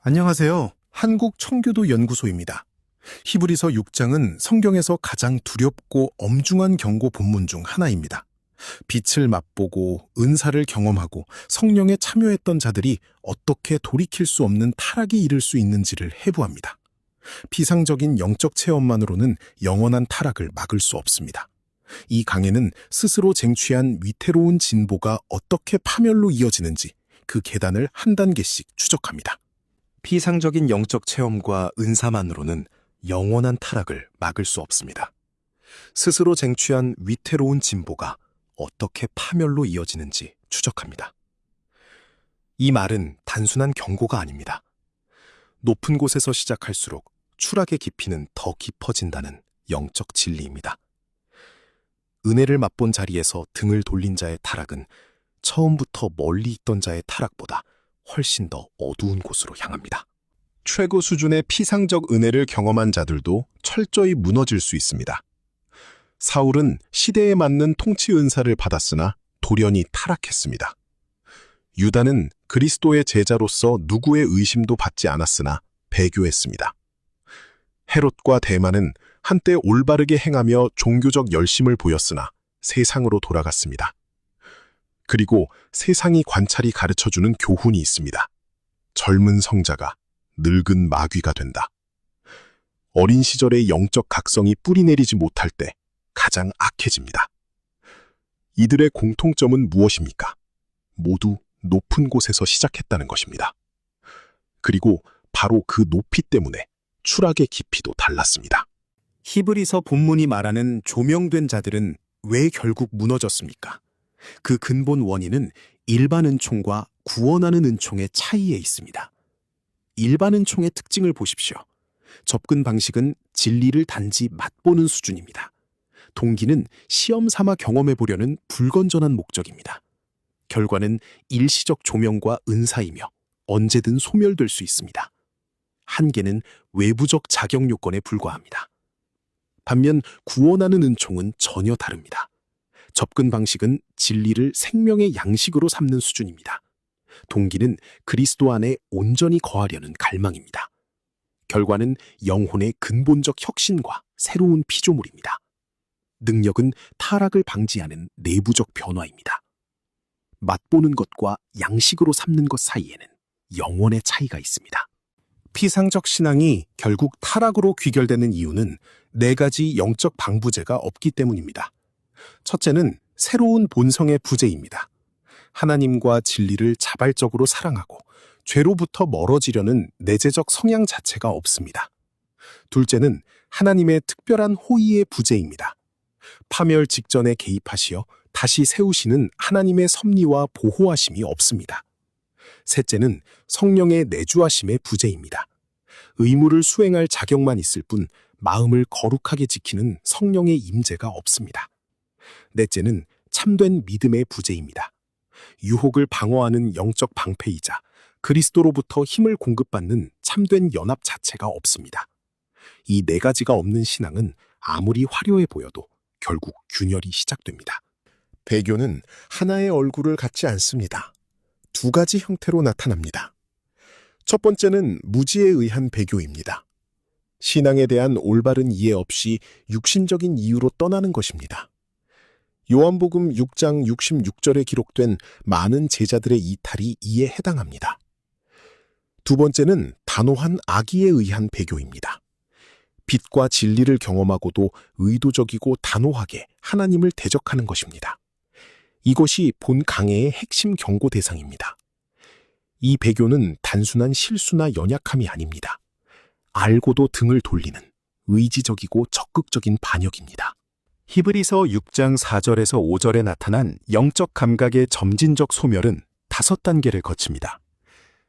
안녕하세요. 한국청교도연구소입니다. 히브리서 6장은 성경에서 가장 두렵고 엄중한 경고 본문 중 하나입니다. 빛을 맛보고 은사를 경험하고 성령에 참여했던 자들이 어떻게 돌이킬 수 없는 타락에 이를 수 있는지를 해부합니다. 피상적인 영적 체험만으로는 영원한 타락을 막을 수 없습니다. 이 강해는 스스로 쟁취한 위태로운 진보가 어떻게 파멸로 이어지는지 그 계단을 한 단계씩 추적합니다. 피상적인 영적 체험과 은사만으로는 영원한 타락을 막을 수 없습니다. 스스로 쟁취한 위태로운 진보가 어떻게 파멸로 이어지는지 추적합니다. 이 말은 단순한 경고가 아닙니다. 높은 곳에서 시작할수록 추락의 깊이는 더 깊어진다는 영적 진리입니다. 은혜를 맛본 자리에서 등을 돌린 자의 타락은 처음부터 멀리 있던 자의 타락보다 훨씬 더 어두운 곳으로 향합니다. 최고 수준의 피상적 은혜를 경험한 자들도 철저히 무너질 수 있습니다. 사울은 시대에 맞는 통치 은사를 받았으나 돌연히 타락했습니다. 유다는 그리스도의 제자로서 누구의 의심도 받지 않았으나 배교했습니다. 헤롯과 대만은 한때 올바르게 행하며 종교적 열심을 보였으나 세상으로 돌아갔습니다. 그리고 세상이 관찰이 가르쳐주는 교훈이 있습니다. 젊은 성자가 늙은 마귀가 된다. 어린 시절의 영적 각성이 뿌리내리지 못할 때 가장 악해집니다. 이들의 공통점은 무엇입니까? 모두 높은 곳에서 시작했다는 것입니다. 그리고 바로 그 높이 때문에 추락의 깊이도 달랐습니다. 히브리서 본문이 말하는 조명된 자들은 왜 결국 무너졌습니까? 그 근본 원인은 일반 은총과 구원하는 은총의 차이에 있습니다. 일반 은총의 특징을 보십시오. 접근 방식은 진리를 단지 맛보는 수준입니다. 동기는 시험 삼아 경험해 보려는 불건전한 목적입니다. 결과는 일시적 조명과 은사이며 언제든 소멸될 수 있습니다. 한계는 외부적 자격 요건에 불과합니다. 반면 구원하는 은총은 전혀 다릅니다. 접근 방식은 진리를 생명의 양식으로 삼는 수준입니다. 동기는 그리스도 안에 온전히 거하려는 갈망입니다. 결과는 영혼의 근본적 혁신과 새로운 피조물입니다. 능력은 타락을 방지하는 내부적 변화입니다. 맛보는 것과 양식으로 삼는 것 사이에는 영혼의 차이가 있습니다. 피상적 신앙이 결국 타락으로 귀결되는 이유는 4가지 영적 방부제가 없기 때문입니다. 첫째는 새로운 본성의 부재입니다. 하나님과 진리를 자발적으로 사랑하고 죄로부터 멀어지려는 내재적 성향 자체가 없습니다. 둘째는 하나님의 특별한 호의의 부재입니다. 파멸 직전에 개입하시어 다시 세우시는 하나님의 섭리와 보호하심이 없습니다. 셋째는 성령의 내주하심의 부재입니다. 의무를 수행할 자격만 있을 뿐 마음을 거룩하게 지키는 성령의 임재가 없습니다. 넷째는 참된 믿음의 부재입니다. 유혹을 방어하는 영적 방패이자 그리스도로부터 힘을 공급받는 참된 연합 자체가 없습니다. 이 4가지가 없는 신앙은 아무리 화려해 보여도 결국 균열이 시작됩니다. 배교는 하나의 얼굴을 갖지 않습니다. 2가지 형태로 나타납니다. 첫 번째는 무지에 의한 배교입니다. 신앙에 대한 올바른 이해 없이 육신적인 이유로 떠나는 것입니다. 요한복음 6장 66절에 기록된 많은 제자들의 이탈이 이에 해당합니다. 두 번째는 단호한 악의에 의한 배교입니다. 빛과 진리를 경험하고도 의도적이고 단호하게 하나님을 대적하는 것입니다. 이것이 본 강해의 핵심 경고 대상입니다. 이 배교는 단순한 실수나 연약함이 아닙니다. 알고도 등을 돌리는 의지적이고 적극적인 반역입니다. 히브리서 6장 4절에서 5절에 나타난 영적 감각의 점진적 소멸은 5단계를 거칩니다.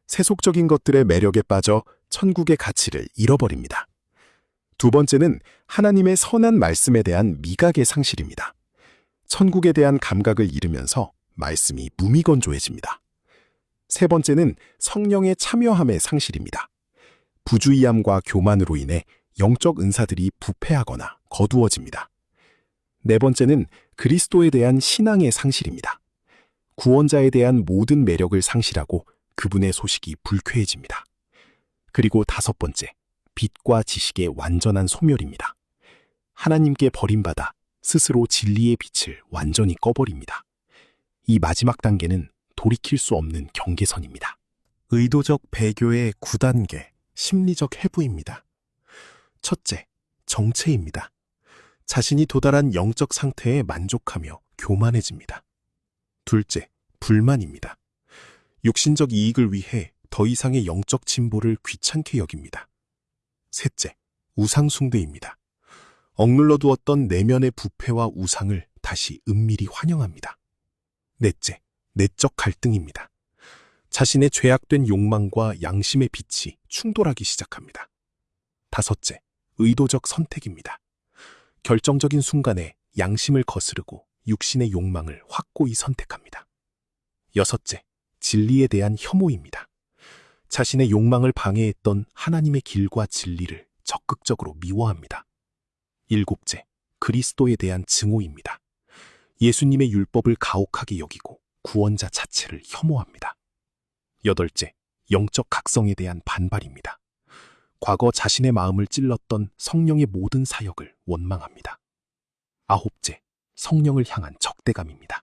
세속적인 것들의 매력에 빠져 천국의 가치를 잃어버립니다. 두 번째는 하나님의 선한 말씀에 대한 미각의 상실입니다. 천국에 대한 감각을 잃으면서 말씀이 무미건조해집니다. 세 번째는 성령의 참여함의 상실입니다. 부주의함과 교만으로 인해 영적 은사들이 부패하거나 거두어집니다. 네 번째는 그리스도에 대한 신앙의 상실입니다. 구원자에 대한 모든 매력을 상실하고 그분의 소식이 불쾌해집니다. 그리고 다섯 번째, 빛과 지식의 완전한 소멸입니다. 하나님께 버림받아 스스로 진리의 빛을 완전히 꺼버립니다. 이 마지막 단계는 돌이킬 수 없는 경계선입니다. 의도적 배교의 9단계, 심리적 해부입니다. 첫째, 정체입니다. 자신이 도달한 영적 상태에 만족하며 교만해집니다. 둘째, 불만입니다. 육신적 이익을 위해 더 이상의 영적 진보를 귀찮게 여깁니다. 셋째, 우상숭배입니다. 억눌러 두었던 내면의 부패와 우상을 다시 은밀히 환영합니다. 넷째, 내적 갈등입니다. 자신의 죄악된 욕망과 양심의 빛이 충돌하기 시작합니다. 다섯째, 의도적 선택입니다. 결정적인 순간에 양심을 거스르고 육신의 욕망을 확고히 선택합니다. 여섯째, 진리에 대한 혐오입니다. 자신의 욕망을 방해했던 하나님의 길과 진리를 적극적으로 미워합니다. 일곱째, 그리스도에 대한 증오입니다. 예수님의 율법을 가혹하게 여기고 구원자 자체를 혐오합니다. 여덟째, 영적 각성에 대한 반발입니다. 과거 자신의 마음을 찔렀던 성령의 모든 사역을 원망합니다. 아홉째, 성령을 향한 적대감입니다.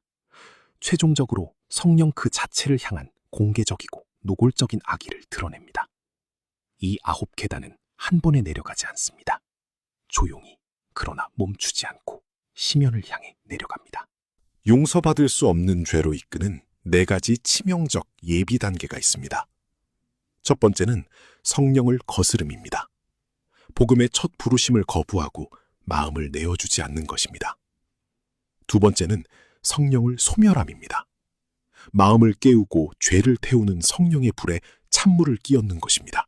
최종적으로 성령 그 자체를 향한 공개적이고 노골적인 악의를 드러냅니다. 이 9계단은 한 번에 내려가지 않습니다. 조용히, 그러나 멈추지 않고 심연을 향해 내려갑니다. 용서받을 수 없는 죄로 이끄는 4가지 치명적 예비 단계가 있습니다. 첫 번째는 성령을 거스름입니다. 복음의 첫 부르심을 거부하고 마음을 내어주지 않는 것입니다. 두 번째는 성령을 소멸함입니다. 마음을 깨우고 죄를 태우는 성령의 불에 찬물을 끼얹는 것입니다.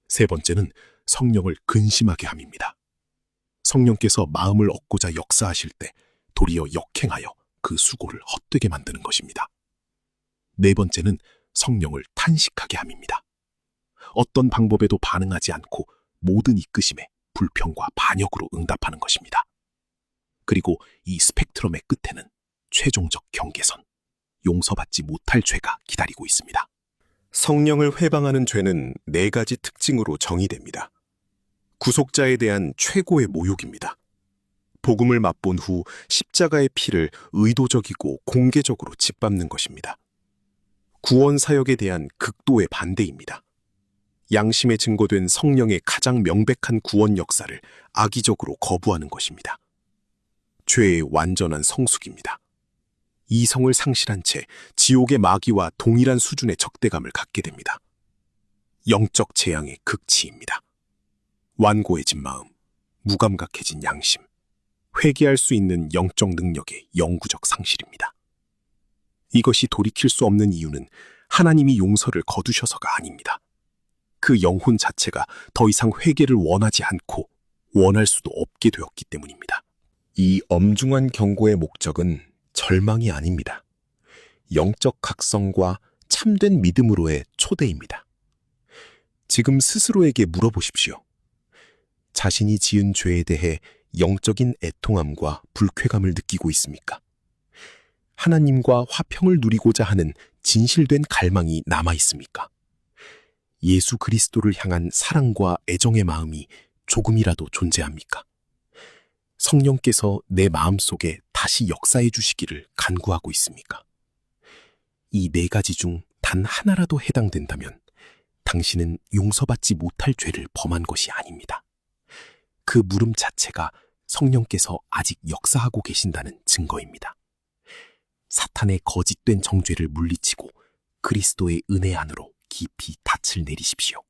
세 번째는 성령을 근심하게 함입니다. 성령께서 마음을 얻고자 역사하실 때 도리어 역행하여 그 수고를 헛되게 만드는 것입니다. 네 번째는 성령을 탄식하게 함입니다. 어떤 방법에도 반응하지 않고 모든 이끄심에 불평과 반역으로 응답하는 것입니다. 그리고 이 스펙트럼의 끝에는 최종적 경계선, 용서받지 못할 죄가 기다리고 있습니다. 성령을 회방하는 죄는 4가지 특징으로 정의됩니다. 구속자에 대한 최고의 모욕입니다. 복음을 맛본 후 십자가의 피를 의도적이고 공개적으로 짓밟는 것입니다. 구원 사역에 대한 극도의 반대입니다. 양심에 증거된 성령의 가장 명백한 구원 역사를 악의적으로 거부하는 것입니다. 죄의 완전한 성숙입니다. 이성을 상실한 채 지옥의 마귀와 동일한 수준의 적대감을 갖게 됩니다. 영적 재앙의 극치입니다. 완고해진 마음, 무감각해진 양심, 회개할 수 있는 영적 능력의 영구적 상실입니다. 이것이 돌이킬 수 없는 이유는 하나님이 용서를 거두셔서가 아닙니다. 그 영혼 자체가 더 이상 회개를 원하지 않고 원할 수도 없게 되었기 때문입니다. 이 엄중한 경고의 목적은 절망이 아닙니다. 영적 각성과 참된 믿음으로의 초대입니다. 지금 스스로에게 물어보십시오. 자신이 지은 죄에 대해 영적인 애통함과 불쾌감을 느끼고 있습니까? 하나님과 화평을 누리고자 하는 진실된 갈망이 남아 있습니까? 예수 그리스도를 향한 사랑과 애정의 마음이 조금이라도 존재합니까? 성령께서 내 마음속에 다시 역사해 주시기를 간구하고 있습니까? 이 4가지 중 단 하나라도 해당된다면 당신은 용서받지 못할 죄를 범한 것이 아닙니다. 그 물음 자체가 성령께서 아직 역사하고 계신다는 증거입니다. 사탄의 거짓된 정죄를 물리치고 그리스도의 은혜 안으로 깊이 닻을 내리십시오.